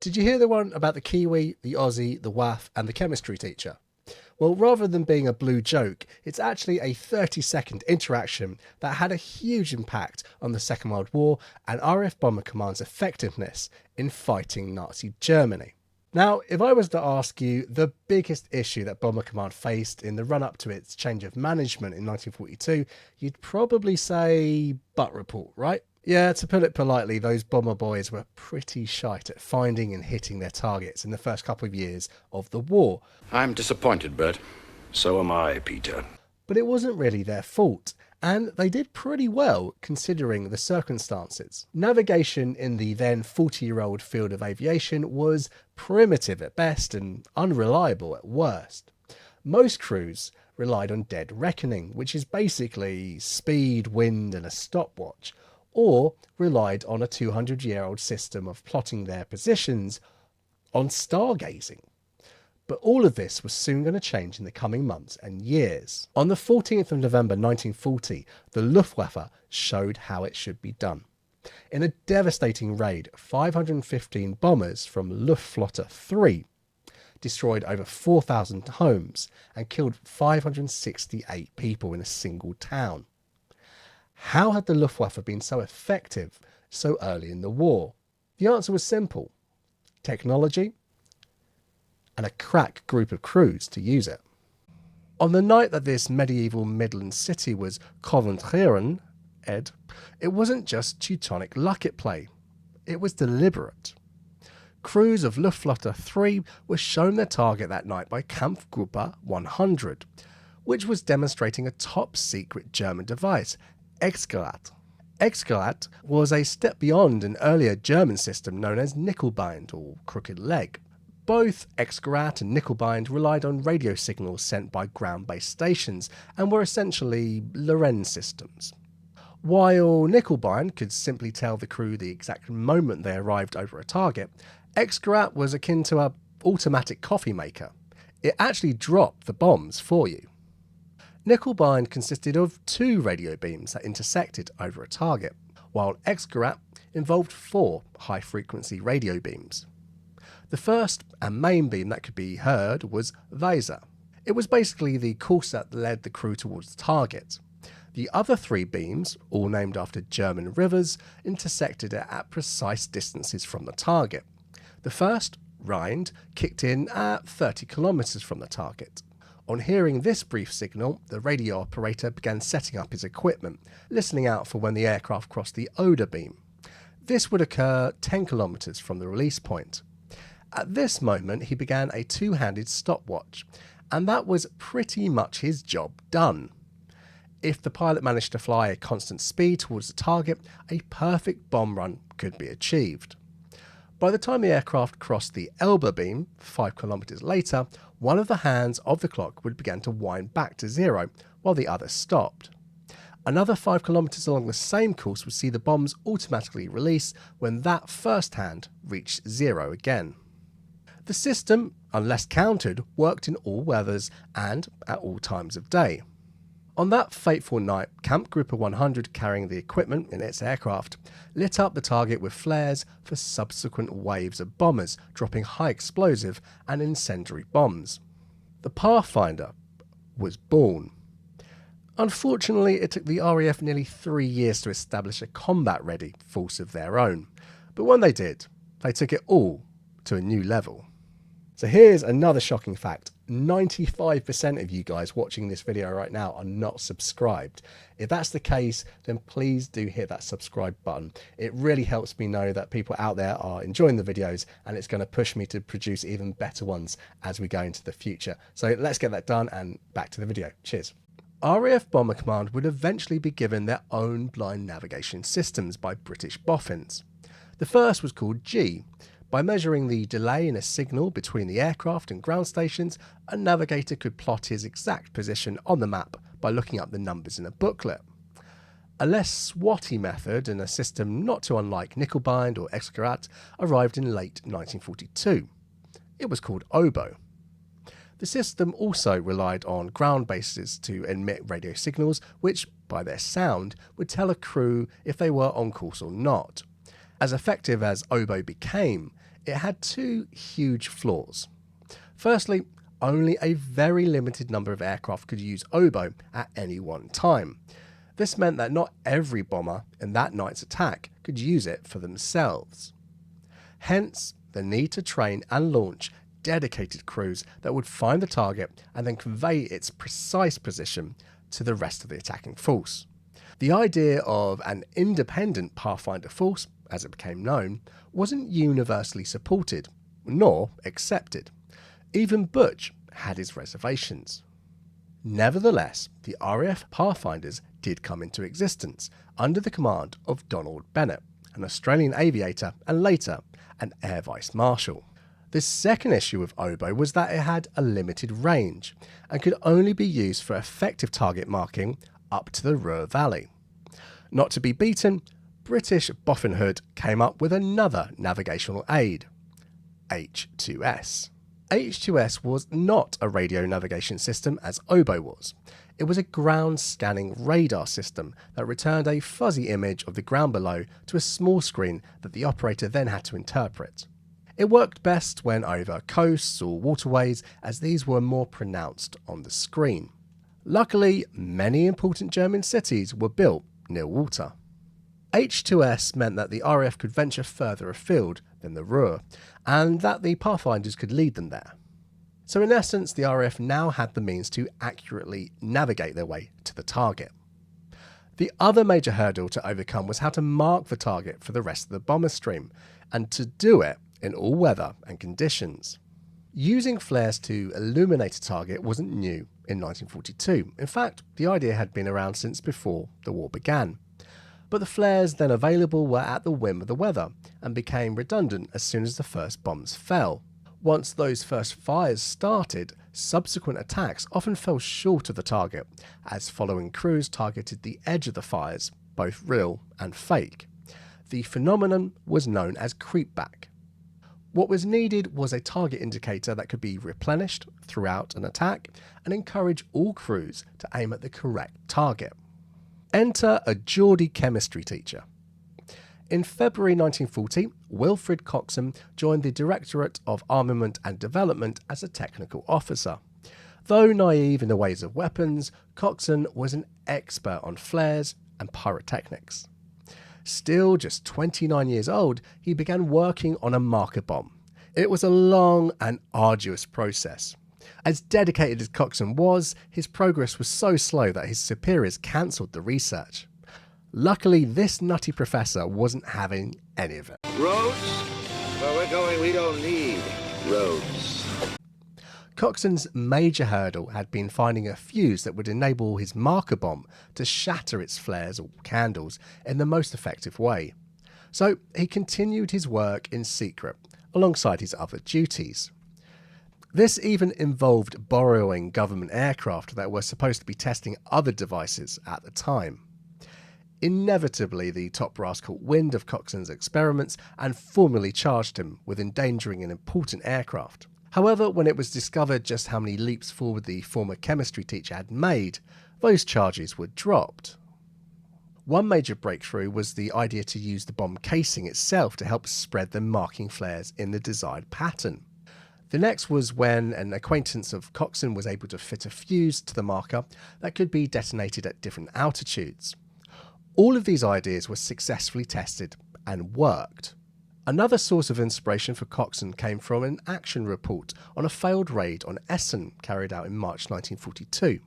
Did you hear the one about the Kiwi, the Aussie, the WAF, and the chemistry teacher? Well, rather than being a blue joke, it's actually a 30-second interaction that had a huge impact on the Second World War and RAF Bomber Command's effectiveness in fighting Nazi Germany. Now, if I was to ask you the biggest issue that Bomber Command faced in the run-up to its change of management in 1942, you'd probably say butt report, right? Yeah, to put it politely, those bomber boys were pretty shite at finding and hitting their targets in the first couple of years of the war. I'm disappointed, Bert. So am I, Peter. But it wasn't really their fault, and they did pretty well considering the circumstances. Navigation in the then 40-year-old field of aviation was primitive at best and unreliable at worst. Most crews relied on dead reckoning, which is basically speed, wind and a stopwatch, or relied on a 200-year-old system of plotting their positions on stargazing. But all of this was soon going to change in the coming months and years. On the 14th of November 1940, the Luftwaffe showed how it should be done. In a devastating raid, 515 bombers from Luftflotte 3 destroyed over 4,000 homes and killed 568 people in a single town. How had the Luftwaffe been so effective so early in the war? The answer was simple: technology and a crack group of crews to use it. On the night that this medieval Midland city was Coventry, Ed, it wasn't just Teutonic luck at play. It was deliberate. Crews of Luftflotte 3 were shown their target that night by Kampfgruppe 100, which was demonstrating a top-secret German device, Exgerät. Exgerät was a step beyond an earlier German system known as Nickelbind, or crooked leg. Both Exgerät and Nickelbind relied on radio signals sent by ground-based stations and were essentially Lorenz systems. While Nickelbind could simply tell the crew the exact moment they arrived over a target, Exgerät was akin to an automatic coffee maker. It actually dropped the bombs for you. Nickelbind consisted of 2 radio beams that intersected over a target, while Exgerät involved 4 high-frequency radio beams. The first and main beam that could be heard was Weser. It was basically the course that led the crew towards the target. The other 3 beams, all named after German rivers, intersected at precise distances from the target. The first, Rhine, kicked in at 30 kilometers from the target. On hearing this brief signal, the radio operator began setting up his equipment, listening out for when the aircraft crossed the Oder beam. This would occur 10 kilometers from the release point. At this moment, he began a 2-handed stopwatch, and that was pretty much his job done. If the pilot managed to fly at constant speed towards the target, a perfect bomb run could be achieved. By the time the aircraft crossed the Elbe beam, 5 kilometers later, one of the hands of the clock would begin to wind back to 0, while the other stopped. Another 5 kilometers along the same course would see the bombs automatically release when that first hand reached 0 again. The system, unless countered, worked in all weathers and at all times of day. On that fateful night, Kampfgruppe 100, carrying the equipment in its aircraft, lit up the target with flares for subsequent waves of bombers, dropping high explosive and incendiary bombs. The Pathfinder was born. Unfortunately, it took the RAF nearly 3 years to establish a combat-ready force of their own, but when they did, they took it all to a new level. So here's another shocking fact. 95% of you guys watching this video right now are not subscribed. If that's the case, then please do hit that subscribe button. It really helps me know that people out there are enjoying the videos, and it's going to push me to produce even better ones as we go into the future. So let's get that done and back to the video. Cheers. RAF Bomber Command would eventually be given their own blind navigation systems by British boffins. The first was called G. By measuring the delay in a signal between the aircraft and ground stations, a navigator could plot his exact position on the map by looking up the numbers in a booklet. A less swotty method, and a system not too unlike Nickelbind or Exgerät, arrived in late 1942. It was called Oboe. The system also relied on ground bases to emit radio signals, which, by their sound, would tell a crew if they were on course or not. As effective as Oboe became, it had two huge flaws. Firstly, only a very limited number of aircraft could use oboe at any one time. This meant that not every bomber in that night's attack could use it for themselves. Hence, the need to train and launch dedicated crews that would find the target and then convey its precise position to the rest of the attacking force. The idea of an independent Pathfinder Force, as it became known, wasn't universally supported, nor accepted. Even Butch had his reservations. Nevertheless, the RAF Pathfinders did come into existence under the command of Donald Bennett, an Australian aviator and later an Air Vice Marshal. The second issue with oboe was that it had a limited range and could only be used for effective target marking up to the Ruhr Valley. Not to be beaten, British Boffin Hood came up with another navigational aid, H2S. H2S was not a radio navigation system as oboe was. It was a ground scanning radar system that returned a fuzzy image of the ground below to a small screen that the operator then had to interpret. It worked best when over coasts or waterways, as these were more pronounced on the screen. Luckily, many important German cities were built near water. H2S meant that the RAF could venture further afield than the Ruhr, and that the Pathfinders could lead them there. So in essence, the RAF now had the means to accurately navigate their way to the target. The other major hurdle to overcome was how to mark the target for the rest of the bomber stream, and to do it in all weather and conditions. Using flares to illuminate a target wasn't new in 1942. In fact, the idea had been around since before the war began. But the flares then available were at the whim of the weather and became redundant as soon as the first bombs fell. Once those first fires started, subsequent attacks often fell short of the target, as following crews targeted the edge of the fires, both real and fake. The phenomenon was known as creepback. What was needed was a target indicator that could be replenished throughout an attack and encourage all crews to aim at the correct target. Enter a Geordie chemistry teacher. In February 1940, Wilfred Coxon joined the Directorate of Armament and Development as a technical officer. Though naive in the ways of weapons, Coxon was an expert on flares and pyrotechnics. Still just 29 years old, he began working on a marker bomb. It was a long and arduous process. As dedicated as Coxon was, his progress was so slow that his superiors cancelled the research. Luckily, this nutty professor wasn't having any of it. Roads? Where we're going, we don't need roads. Coxon's major hurdle had been finding a fuse that would enable his marker bomb to shatter its flares or candles in the most effective way. So he continued his work in secret, alongside his other duties. This even involved borrowing government aircraft that were supposed to be testing other devices at the time. Inevitably, the top brass caught wind of Coxon's experiments and formally charged him with endangering an important aircraft. However, when it was discovered just how many leaps forward the former chemistry teacher had made, those charges were dropped. One major breakthrough was the idea to use the bomb casing itself to help spread the marking flares in the desired pattern. The next was when an acquaintance of Coxon was able to fit a fuse to the marker that could be detonated at different altitudes. All of these ideas were successfully tested and worked. Another source of inspiration for Coxon came from an action report on a failed raid on Essen carried out in March 1942.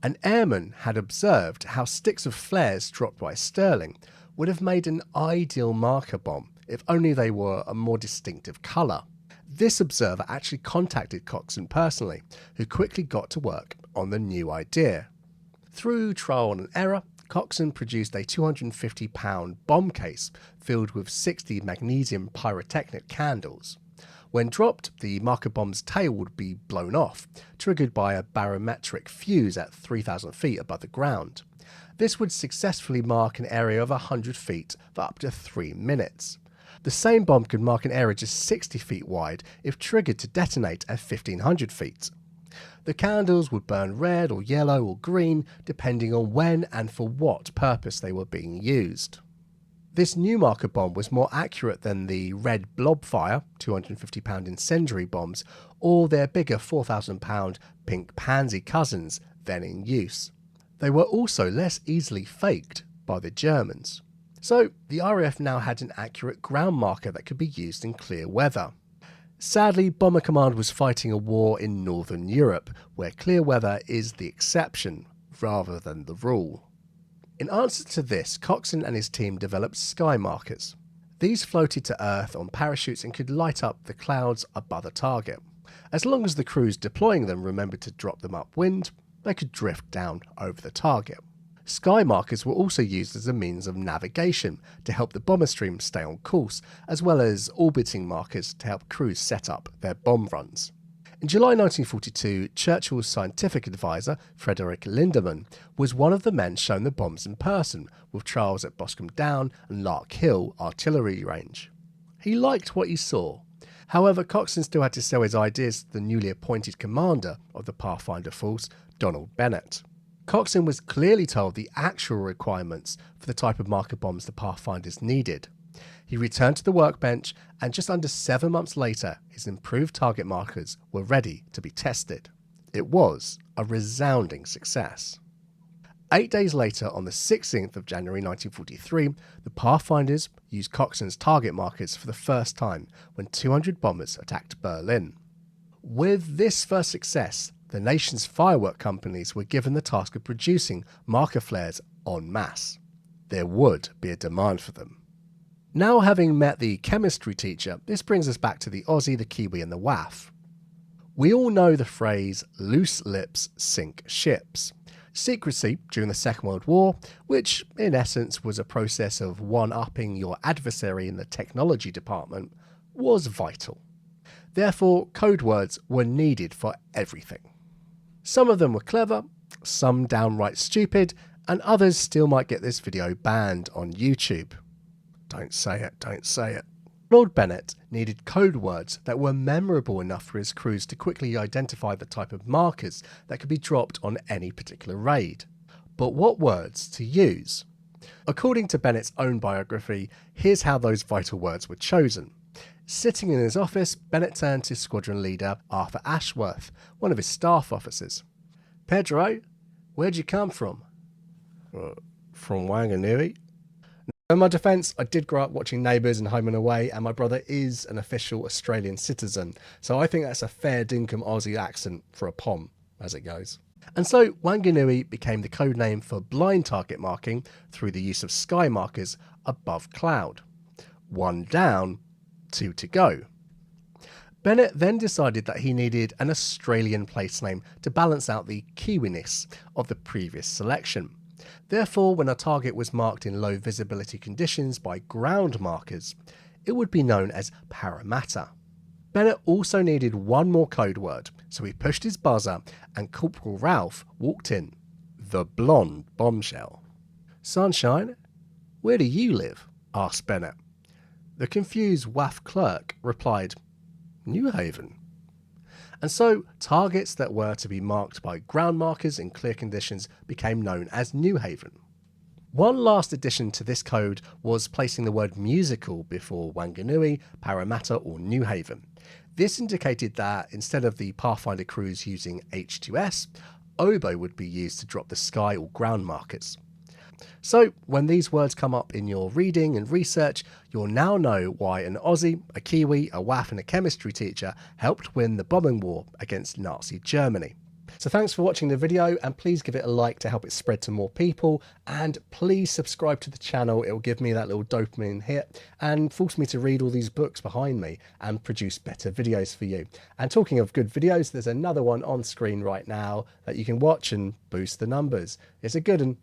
An airman had observed how sticks of flares dropped by Sterling would have made an ideal marker bomb if only they were a more distinctive colour. This observer actually contacted Coxon personally, who quickly got to work on the new idea. Through trial and error, Coxon produced a 250-pound bomb case filled with 60 magnesium pyrotechnic candles. When dropped, the marker bomb's tail would be blown off, triggered by a barometric fuse at 3,000 feet above the ground. This would successfully mark an area of 100 feet for up to 3 minutes. The same bomb could mark an area just 60 feet wide if triggered to detonate at 1,500 feet. The candles would burn red or yellow or green depending on when and for what purpose they were being used. This new marker bomb was more accurate than the red Blobfire 250-pound incendiary bombs or their bigger 4,000-pound pink pansy cousins then in use. They were also less easily faked by the Germans. So the RAF now had an accurate ground marker that could be used in clear weather. Sadly, Bomber Command was fighting a war in Northern Europe, where clear weather is the exception rather than the rule. In answer to this, Coxon and his team developed sky markers. These floated to Earth on parachutes and could light up the clouds above a target. As long as the crews deploying them remembered to drop them upwind, they could drift down over the target. Sky markers were also used as a means of navigation to help the bomber stream stay on course, as well as orbiting markers to help crews set up their bomb runs. In July 1942, Churchill's scientific advisor, Frederick Lindemann, was one of the men shown the bombs in person, with trials at Boscombe Down and Lark Hill artillery range. He liked what he saw. However, Coxon still had to sell his ideas to the newly appointed commander of the Pathfinder Force, Donald Bennett. Coxon was clearly told the actual requirements for the type of marker bombs the Pathfinders needed. He returned to the workbench, and just under 7 months later, his improved target markers were ready to be tested. It was a resounding success. 8 days later, on the 16th of January 1943, the Pathfinders used Coxon's target markers for the first time when 200 bombers attacked Berlin. With this first success, the nation's firework companies were given the task of producing marker flares en masse. There would be a demand for them. Now, having met the chemistry teacher, this brings us back to the Aussie, the Kiwi and the WAF. We all know the phrase loose lips sink ships. Secrecy during the Second World War, which in essence was a process of one-upping your adversary in the technology department, was vital. Therefore, code words were needed for everything. Some of them were clever, some downright stupid, and others still might get this video banned on YouTube. Don't say it, don't say it. Lord Bennett needed code words that were memorable enough for his crews to quickly identify the type of markers that could be dropped on any particular raid. But what words to use? According to Bennett's own biography, here's how those vital words were chosen. Sitting in his office, Bennett turned to squadron leader Arthur Ashworth, one of his staff officers. "Pedro, where'd you come from?" "From Wanganui." In my defence, I did grow up watching Neighbours and Home and Away, and my brother is an official Australian citizen, so I think that's a fair dinkum Aussie accent for a POM, as it goes. And so Wanganui became the code name for blind target marking through the use of sky markers above cloud. 1 down, 2 to go. Bennett then decided that he needed an Australian place name to balance out the Kiwiness of the previous selection. Therefore, when a target was marked in low visibility conditions by ground markers, it would be known as Parramatta. Bennett also needed one more code word, so he pushed his buzzer and Corporal Ralph walked in. The blonde bombshell. "Sunshine, where do you live?" asked Bennett. The confused WAF clerk replied, "New Haven." And so, targets that were to be marked by ground markers in clear conditions became known as New Haven. One last addition to this code was placing the word musical before Wanganui, Parramatta or New Haven. This indicated that instead of the Pathfinder crews using H2S, oboe would be used to drop the sky or ground markers. So, when these words come up in your reading and research, you'll now know why an Aussie, a Kiwi, a WAF and a chemistry teacher helped win the bombing war against Nazi Germany. So thanks for watching the video, and please give it a like to help it spread to more people, and please subscribe to the channel. It will give me that little dopamine hit and force me to read all these books behind me and produce better videos for you. And talking of good videos, there's another one on screen right now that you can watch and boost the numbers. It's a good one.